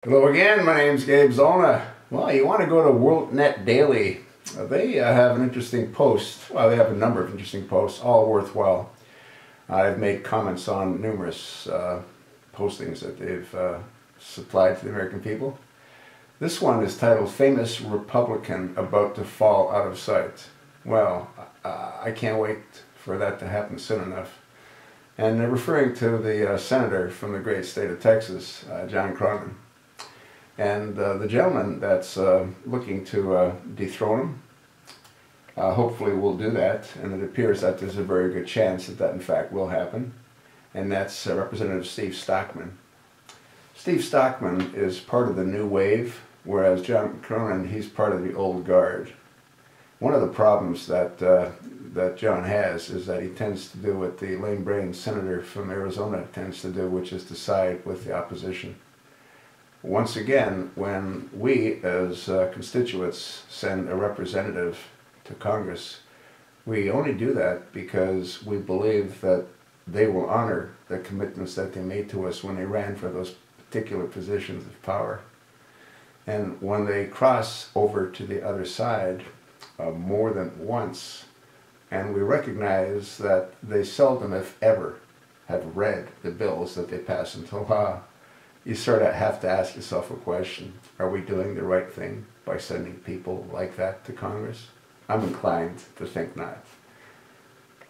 Hello again, my name's Gabe Zona. Well, you want to go to WorldNet Daily. They have an interesting post. Well, they have a number of interesting posts, all worthwhile. I've made comments on numerous postings that they've supplied to the American people. This one is titled, Famous Republican About to Fall Out of Sight. Well, I can't wait for that to happen soon enough. And they're referring to the senator from the great state of Texas, John Cornyn. And the gentleman that's looking to dethrone him, hopefully will do that, and it appears that there's a very good chance that that in fact will happen, and that's Representative Steve Stockman. Steve Stockman is part of the new wave, whereas John Cornyn, he's part of the old guard. One of the problems that that John has is that he tends to do what the lame-brained senator from Arizona tends to do, which is to side with the opposition. Once again, when we as constituents send a representative to Congress, we only do that because we believe that they will honor the commitments that they made to us when they ran for those particular positions of power. And when they cross over to the other side more than once, and we recognize that they seldom, if ever, have read the bills that they pass into law, you sort of have to ask yourself a question. Are we doing the right thing by sending people like that to Congress? I'm inclined to think not.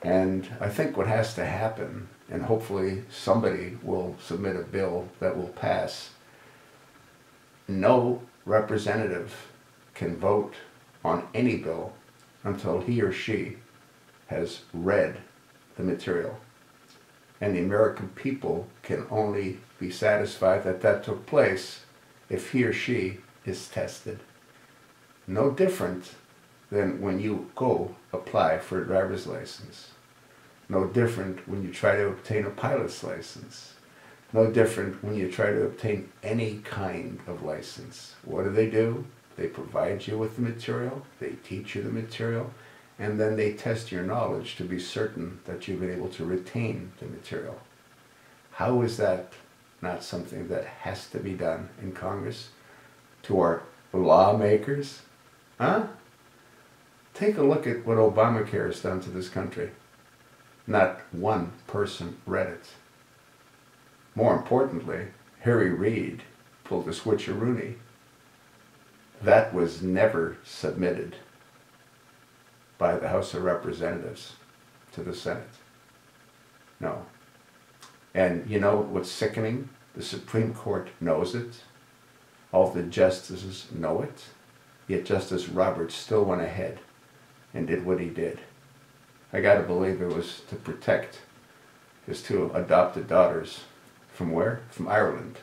And I think what has to happen, and hopefully somebody will submit a bill that will pass, no representative can vote on any bill until he or she has read the material. And the American people can only be satisfied that that took place if he or she is tested. No different than when you go apply for a driver's license. No different when you try to obtain a pilot's license. No different when you try to obtain any kind of license. What do? They provide you with the material, they teach you the material, and then they test your knowledge to be certain that you've been able to retain the material. How is that not something that has to be done in Congress to our lawmakers? Huh? Take a look at what Obamacare has done to this country. Not one person read it. More importantly, Harry Reid pulled a switcheroonie. That was never submitted by the House of Representatives to the Senate. No. And you know what's sickening? The Supreme Court knows it. All the justices know it. Yet Justice Roberts still went ahead and did what he did. I gotta believe it was to protect his two adopted daughters. From where? From Ireland.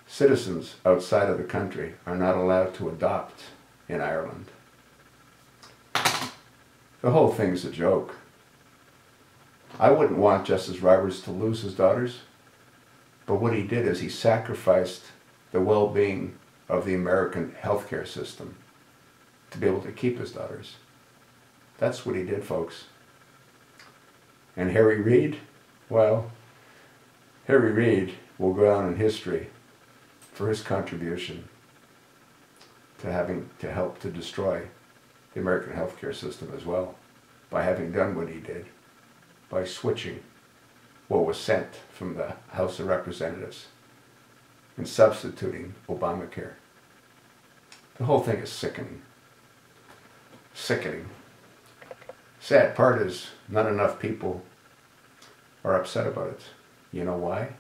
Citizens outside of the country are not allowed to adopt in Ireland. The whole thing's a joke. I wouldn't want Justice Roberts to lose his daughters, but what he did is he sacrificed the well-being of the American healthcare system to be able to keep his daughters. That's what he did, folks. And Harry Reid? Well, Harry Reid will go down in history for his contribution to having to help to destroy the American healthcare system as well, by having done what he did, by switching what was sent from the House of Representatives and substituting Obamacare. The whole thing is sickening. Sickening. Sad part is not enough people are upset about it. You know why?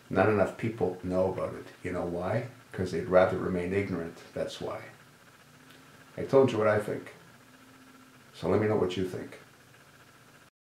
Not enough people know about it. You know why? Because they'd rather remain ignorant. That's why. I told you what I think. So let me know what you think.